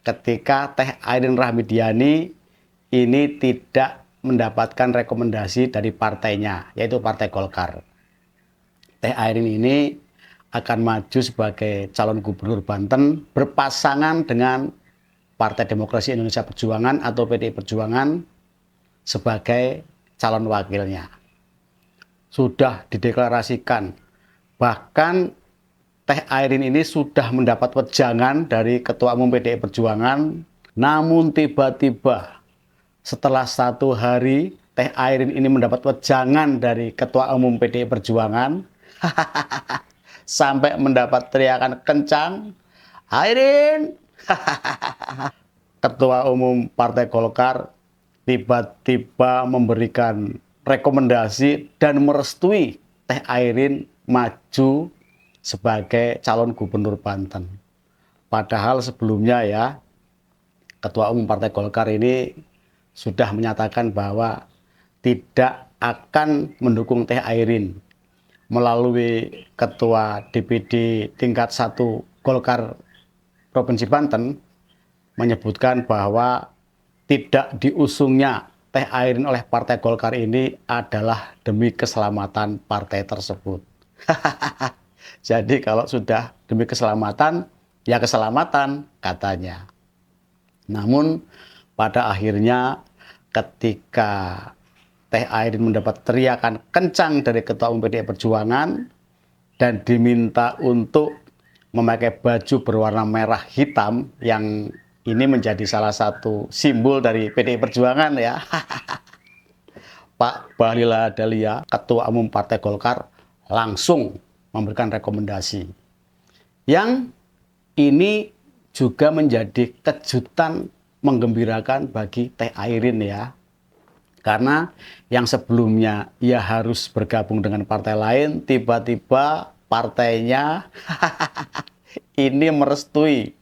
ketika Teh Airin Rahmidiani ini tidak mendapatkan rekomendasi dari partainya, yaitu Partai Golkar. Teh Airin ini akan maju sebagai calon gubernur Banten berpasangan dengan Partai Demokrasi Indonesia Perjuangan atau PDI Perjuangan sebagai calon wakilnya. Sudah dideklarasikan, bahkan Teh Airin ini sudah mendapat wejangan dari Ketua Umum PDI Perjuangan, namun tiba-tiba setelah 1 hari Teh Airin ini mendapat wejangan dari Ketua Umum PDI Perjuangan sampai mendapat teriakan kencang, "Airin!" Ketua Umum Partai Golkar tiba-tiba memberikan rekomendasi dan merestui Teh Airin maju sebagai calon gubernur Banten. Padahal sebelumnya ya, Ketua Umum Partai Golkar ini sudah menyatakan bahwa tidak akan mendukung Teh Airin. Melalui Ketua DPD tingkat 1 Golkar Provinsi Banten menyebutkan bahwa tidak diusungnya Teh Airin oleh Partai Golkar ini adalah demi keselamatan partai tersebut. Jadi kalau sudah demi keselamatan, ya keselamatan katanya. Namun pada akhirnya ketika Teh Airin mendapat teriakan kencang dari Ketua Umum PDI Perjuangan dan diminta untuk memakai baju berwarna merah hitam yang ini menjadi salah satu simbol dari PDI Perjuangan ya. Pak Bahlil Lahadalia, Ketua Umum Partai Golkar, langsung memberikan rekomendasi. Yang ini juga menjadi kejutan menggembirakan bagi Teh Airin ya. Karena yang sebelumnya ia harus bergabung dengan partai lain, tiba-tiba partainya ini merestui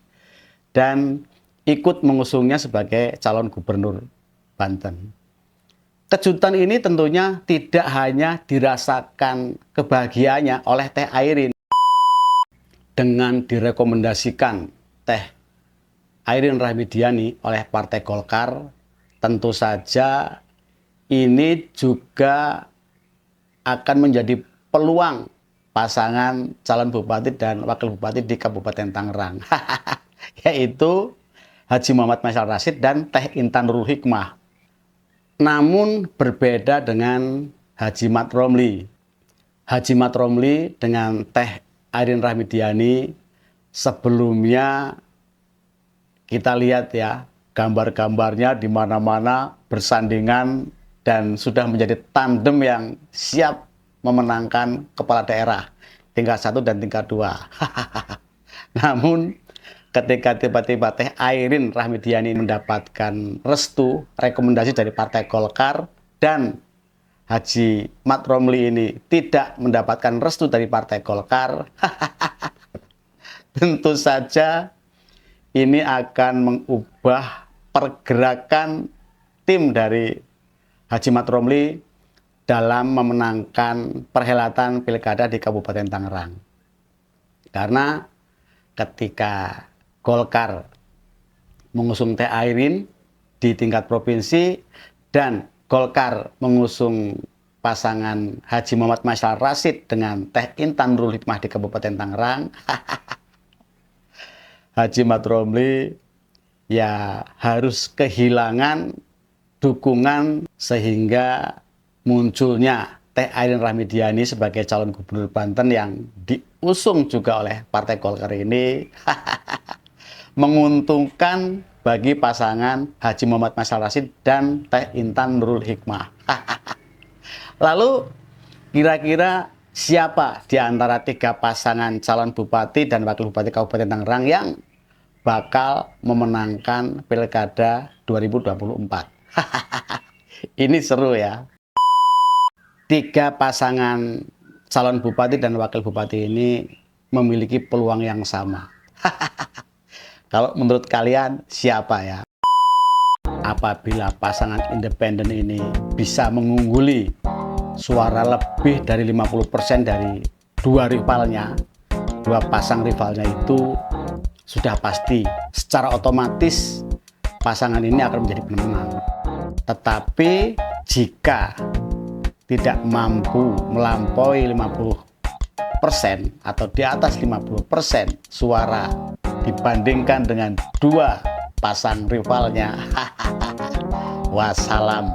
dan ikut mengusungnya sebagai calon gubernur Banten. Kejutan ini tentunya tidak hanya dirasakan kebahagiaannya oleh Teh Airin dengan direkomendasikan Teh Airin Rahmidiani oleh Partai Golkar, tentu saja ini juga akan menjadi peluang pasangan calon bupati dan wakil bupati di Kabupaten Tangerang, yaitu Haji Muhammad Masyal Rashid dan Teh Intan Nurul Hikmah. Namun berbeda dengan Haji Mat Romli. Haji Mat Romli dengan Teh Airin Rahmidiani sebelumnya kita lihat ya gambar-gambarnya di mana-mana bersandingan dan sudah menjadi tandem yang siap memenangkan kepala daerah tingkat 1 dan tingkat 2. Namun ketika tiba-tiba Teh Airin Rahmidiani mendapatkan restu, rekomendasi dari Partai Golkar dan Haji Mat Romli ini tidak mendapatkan restu dari Partai Golkar, tentu saja ini akan mengubah pergerakan tim dari Haji Mat Romli dalam memenangkan perhelatan pilkada di Kabupaten Tangerang. Karena ketika Golkar mengusung Teh Airin di tingkat provinsi dan Golkar mengusung pasangan Haji Muhammad Masyal Rashid dengan Teh Intan Nurul Hikmah di Kabupaten Tangerang, Haji Mat Romli ya harus kehilangan dukungan sehingga munculnya Teh Airin Rahmidiani sebagai calon gubernur Banten yang diusung juga oleh Partai Golkar ini menguntungkan bagi pasangan Haji Muhammad Masyal Rashid dan Teh Intan Nurul Hikmah. Lalu kira-kira siapa di antara 3 pasangan calon bupati dan wakil bupati Kabupaten Tangerang yang bakal memenangkan pilkada 2024? Ini seru ya. 3 pasangan calon bupati dan wakil bupati ini memiliki peluang yang sama. Kalau menurut kalian siapa ya? Apabila pasangan independen ini bisa mengungguli suara lebih dari 50% dari 2 rivalnya, 2 pasang rivalnya itu, sudah pasti secara otomatis pasangan ini akan menjadi pemenang. Tetapi jika tidak mampu melampaui 50% atau di atas 50% suara dibandingkan dengan dua pasang rivalnya, wassalam,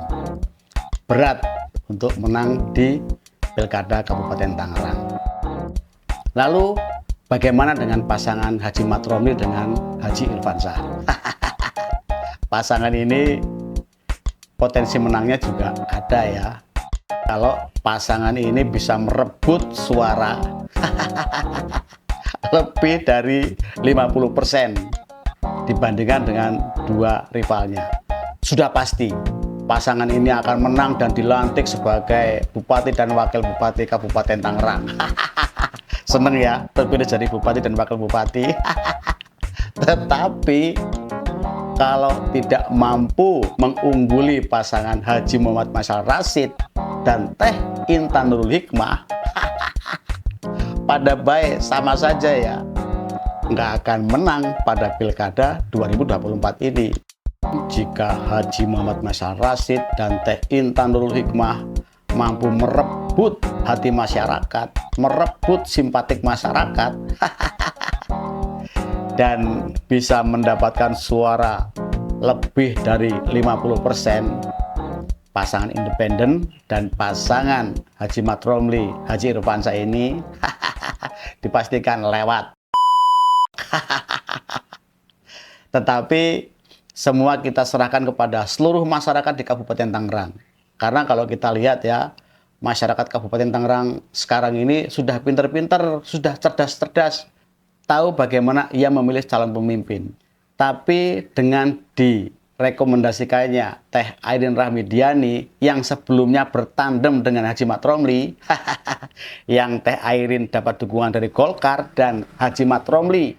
berat untuk menang di Pilkada Kabupaten Tangerang. Lalu bagaimana dengan pasangan Haji Mat Romli dengan Haji Irfansyah? Pasangan ini potensi menangnya juga ada ya. Kalau pasangan ini bisa merebut suara lebih dari 50% dibandingkan dengan dua rivalnya, sudah pasti pasangan ini akan menang dan dilantik sebagai Bupati dan Wakil Bupati Kabupaten Tangerang. Seneng ya terpilih jadi Bupati dan Wakil Bupati. Tetapi kalau tidak mampu mengungguli pasangan Haji Muhammad Masyar Rashid dan Teh Intan Nurul Hikmah, pada baik sama saja ya, nggak akan menang pada Pilkada 2024 ini. Jika Haji Muhammad Masyar Rashid dan Teh Intan Nurul Hikmah mampu merebut hati masyarakat, merebut simpatik masyarakat, dan bisa mendapatkan suara lebih dari 50%, pasangan independen dan pasangan Haji Mat Romli, Haji Irfansyah ini dipastikan lewat. Tetapi semua kita serahkan kepada seluruh masyarakat di Kabupaten Tangerang. Karena kalau kita lihat ya, masyarakat Kabupaten Tangerang sekarang ini sudah pinter-pinter, sudah cerdas-cerdas, tahu bagaimana ia memilih calon pemimpin. Tapi dengan direkomendasikannya Teh Airin Rahmidiani yang sebelumnya bertandem dengan Haji Mat Romli, yang Teh Airin dapat dukungan dari Golkar dan Haji Mat Romli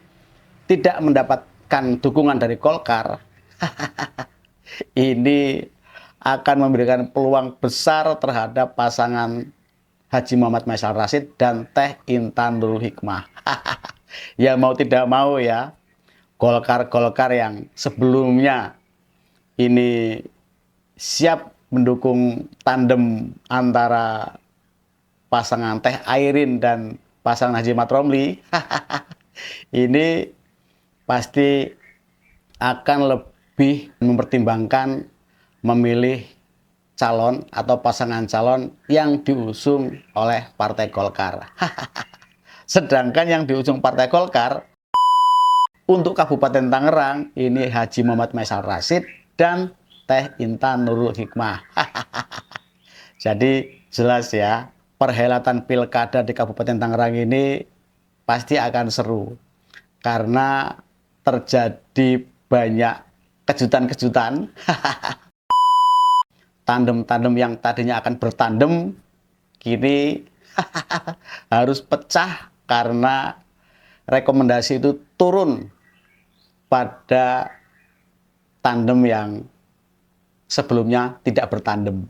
tidak mendapatkan dukungan dari Golkar, ini akan memberikan peluang besar terhadap pasangan Haji Muhammad Masyar Rashid dan Teh Intan Nurul Hikmah. Ya mau tidak mau ya, Golkar yang sebelumnya ini siap mendukung tandem antara pasangan Teh Airin dan pasangan Haji Mat Romli, ini pasti akan lebih mempertimbangkan memilih calon atau pasangan calon yang diusung oleh Partai Golkar. Sedangkan yang diusung Partai Golkar untuk Kabupaten Tangerang ini Haji Muhammad Masyar Rashid dan Teh Intan Nurul Hikmah. Jadi jelas ya, perhelatan pilkada di Kabupaten Tangerang ini pasti akan seru karena terjadi banyak kejutan-kejutan. Tandem-tandem yang tadinya akan bertandem kini harus pecah karena rekomendasi itu turun pada tandem yang sebelumnya tidak bertandem.